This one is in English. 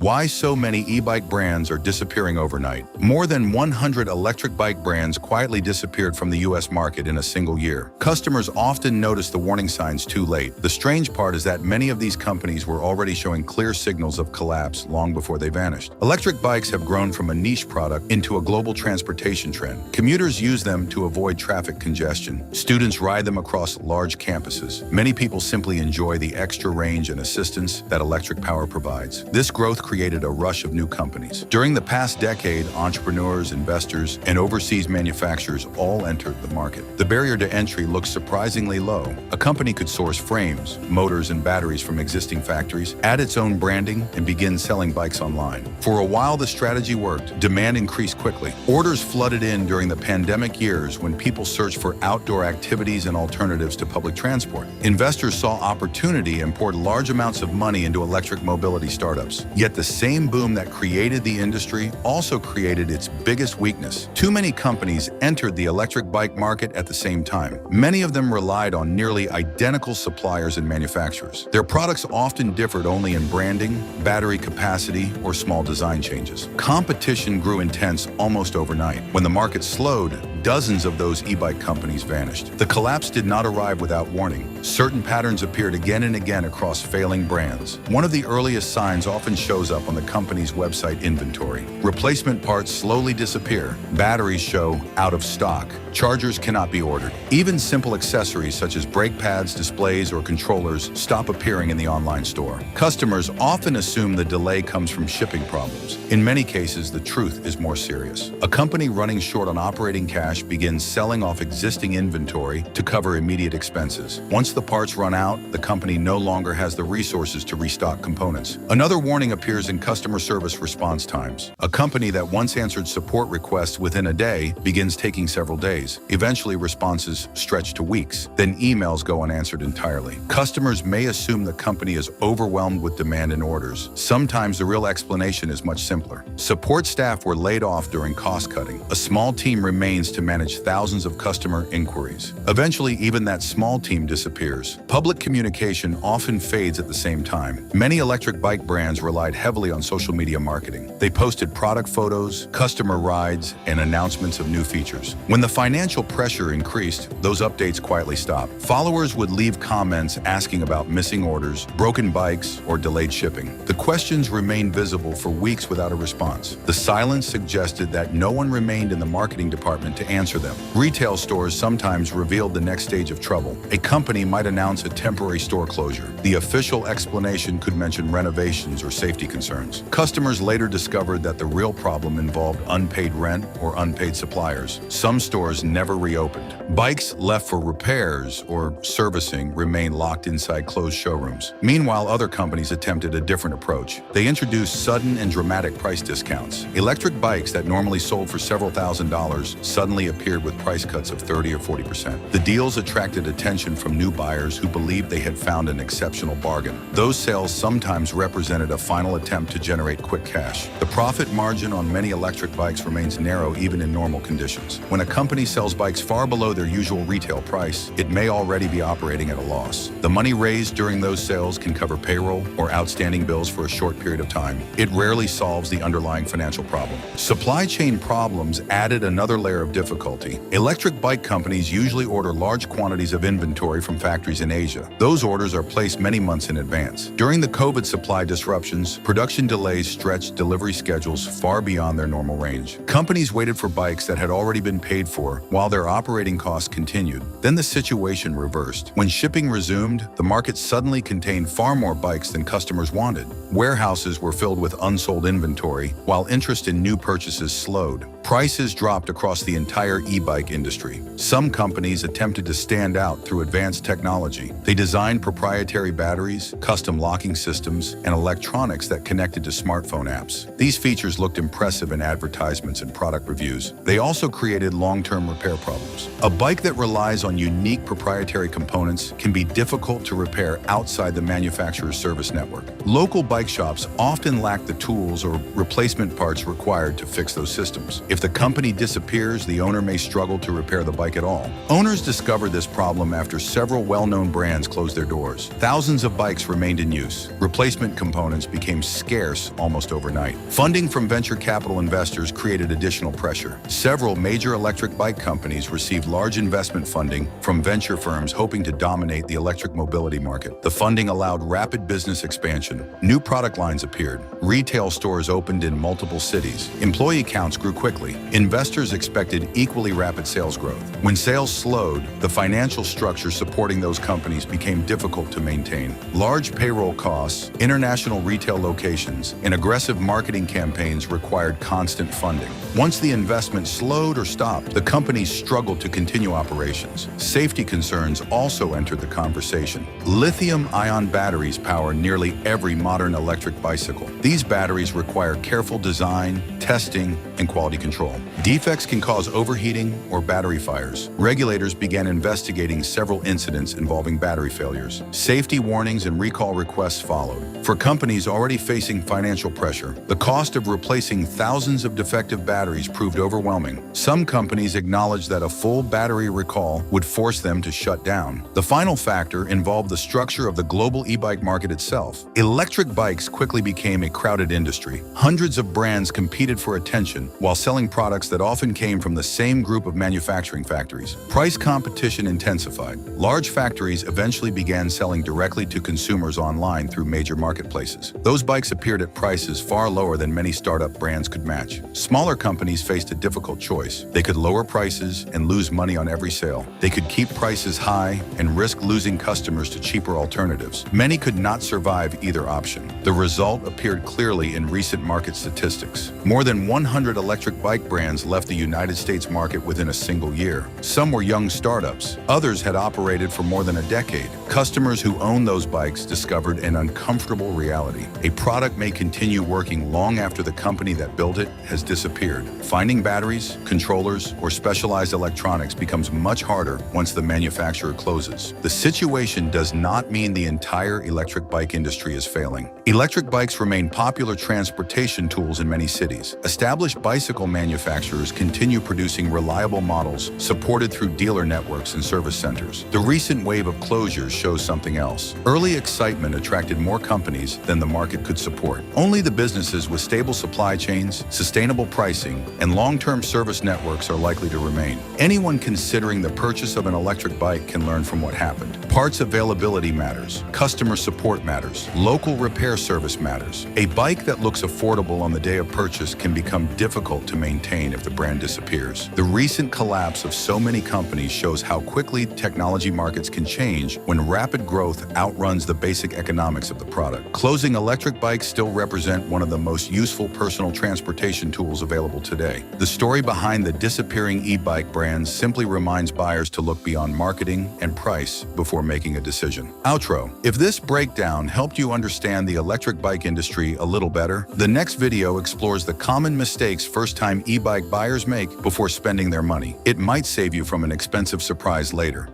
Why so many e-bike brands are disappearing overnight. More than 100 electric bike brands quietly disappeared from the US market in a single year. Customers often notice the warning signs too late. The strange part is that many of these companies were already showing clear signals of collapse long before they vanished. Electric bikes have grown from a niche product into a global transportation trend. Commuters use them to avoid traffic congestion. Students ride them across large campuses. Many people simply enjoy the extra range and assistance that electric power provides. This growth created a rush of new companies. During the past decade, entrepreneurs, investors, and overseas manufacturers all entered the market. The barrier to entry looks surprisingly low. A company could source frames, motors, and batteries from existing factories, add its own branding, and begin selling bikes online. For a while, the strategy worked. Demand increased quickly. Orders flooded in during the pandemic years when people searched for outdoor activities and alternatives to public transport. Investors saw opportunity and poured large amounts of money into electric mobility startups. Yet the same boom that created the industry also created its biggest weakness. Too many companies entered the electric bike market at the same time. Many of them relied on nearly identical suppliers and manufacturers. Their products often differed only in branding, battery capacity, or small design changes. Competition grew intense almost overnight. When the market slowed, dozens of those e-bike companies vanished. The collapse did not arrive without warning. Certain patterns appeared again and again across failing brands. One of the earliest signs often shows up on the company's website inventory. Replacement parts slowly disappear. Batteries show out of stock. Chargers cannot be ordered. Even simple accessories such as brake pads, displays, or controllers stop appearing in the online store. Customers often assume the delay comes from shipping problems. In many cases, the truth is more serious. A company running short on operating cash begins selling off existing inventory to cover immediate expenses. Once the parts run out, the company no longer has the resources to restock components. Another warning appears in customer service response times. A company that once answered support requests within a day begins taking several days. Eventually, responses stretch to weeks. Then emails go unanswered entirely. Customers may assume the company is overwhelmed with demand and orders. Sometimes the real explanation is much simpler. Support staff were laid off during cost cutting. A small team remains to manage thousands of customer inquiries. Eventually, even that small team disappears. Public communication often fades at the same time. Many electric bike brands relied heavily on social media marketing. They posted product photos, customer rides, and announcements of new features. When the financial pressure increased, those updates quietly stopped. Followers would leave comments asking about missing orders, broken bikes, or delayed shipping. The questions remained visible for weeks without a response. The silence suggested that no one remained in the marketing department to answer them. Retail stores sometimes revealed the next stage of trouble. A company might announce a temporary store closure. The official explanation could mention renovations or safety concerns. Customers later discovered that the real problem involved unpaid rent or unpaid suppliers. Some stores never reopened. Bikes left for repairs or servicing remained locked inside closed showrooms. Meanwhile, other companies attempted a different approach. They introduced sudden and dramatic price discounts. Electric bikes that normally sold for several $1,000s suddenly appeared with price cuts of 30 or 40%. The deals attracted attention from new buyers who believed they had found an exceptional bargain. Those sales sometimes represented a final attempt to generate quick cash. The profit margin on many electric bikes remains narrow even in normal conditions. When a company sells bikes far below their usual retail price, it may already be operating at a loss. The money raised during those sales can cover payroll or outstanding bills for a short period of time. It rarely solves the underlying financial problem. Supply chain problems added another layer of difficulty. Electric bike companies usually order large quantities of inventory from factories in Asia. Those orders are placed many months in advance. During the COVID supply disruptions, production delays stretched delivery schedules far beyond their normal range. Companies waited for bikes that had already been paid for while their operating costs continued. Then the situation reversed. When shipping resumed, the market suddenly contained far more bikes than customers wanted. Warehouses were filled with unsold inventory, while interest in new purchases slowed. Prices dropped across the entire e-bike industry. Some companies attempted to stand out through advanced technology. They designed proprietary batteries, custom locking systems, and electronics that connected to smartphone apps. These features looked impressive in advertisements and product reviews. They also created long-term repair problems. A bike that relies on unique proprietary components can be difficult to repair outside the manufacturer's service network. Local bike shops often lack the tools or replacement parts required to fix those systems. If If the company disappears, the owner may struggle to repair the bike at all. Owners discovered this problem after several well-known brands closed their doors. Thousands of bikes remained in use. Replacement components became scarce almost overnight. Funding from venture capital investors created additional pressure. Several major electric bike companies received large investment funding from venture firms hoping to dominate the electric mobility market. The funding allowed rapid business expansion. New product lines appeared. Retail stores opened in multiple cities. Employee counts grew quickly. Investors expected equally rapid sales growth. When sales slowed, the financial structure supporting those companies became difficult to maintain. Large payroll costs, international retail locations, and aggressive marketing campaigns required constant funding. Once the investment slowed or stopped, the companies struggled to continue operations. Safety concerns also entered the conversation. Lithium-ion batteries power nearly every modern electric bicycle. These batteries require careful design, testing, and quality control. Defects can cause overheating or battery fires. Regulators began investigating several incidents involving battery failures. Safety warnings and recall requests followed. For companies already facing financial pressure, the cost of replacing thousands of defective batteries proved overwhelming. Some companies acknowledged that a full battery recall would force them to shut down. The final factor involved the structure of the global e-bike market itself. Electric bikes quickly became a crowded industry. Hundreds of brands competed for attention while selling products that often came from the same group of manufacturing factories. Price competition intensified. Large factories eventually began selling directly to consumers online through major marketplaces. Those bikes appeared at prices far lower than many startup brands could match. Smaller companies faced a difficult choice. They could lower prices and lose money on every sale. They could keep prices high and risk losing customers to cheaper alternatives. Many could not survive either option. The result appeared clearly in recent market statistics. More than 100 electric bike brands left the United States market within a single year. Some were young startups. Others had operated for more than a decade. Customers who owned those bikes discovered an uncomfortable reality. A product may continue working long after the company that built it has disappeared. Finding batteries, controllers, or specialized electronics becomes much harder once the manufacturer closes. The situation does not mean the entire electric bike industry is failing. Electric bikes remain popular transportation tools in many cities. Established bicycle manufacturers continue producing reliable models supported through dealer networks and service centers. The recent wave of closures shows something else. Early excitement attracted more companies than the market could support. Only the businesses with stable supply chains, sustainable pricing, and long-term service networks are likely to remain. Anyone considering the purchase of an electric bike can learn from what happened. Parts availability matters. Customer support matters. Local repair service matters. A bike that looks affordable on the day of purchase can become difficult to maintain if the brand disappears. The recent collapse of so many companies shows how quickly technology markets can change when rapid growth outruns the basic economics of the product. Closing electric bikes still represent one of the most useful personal transportation tools available today. The story behind the disappearing e-bike brands simply reminds buyers to look beyond marketing and price before making a decision. Outro. If this breakdown helped you understand the electric bike industry a little better, the next video explores the common mistakes first-time e-bike buyers make before spending their money. It might save you from an expensive surprise later.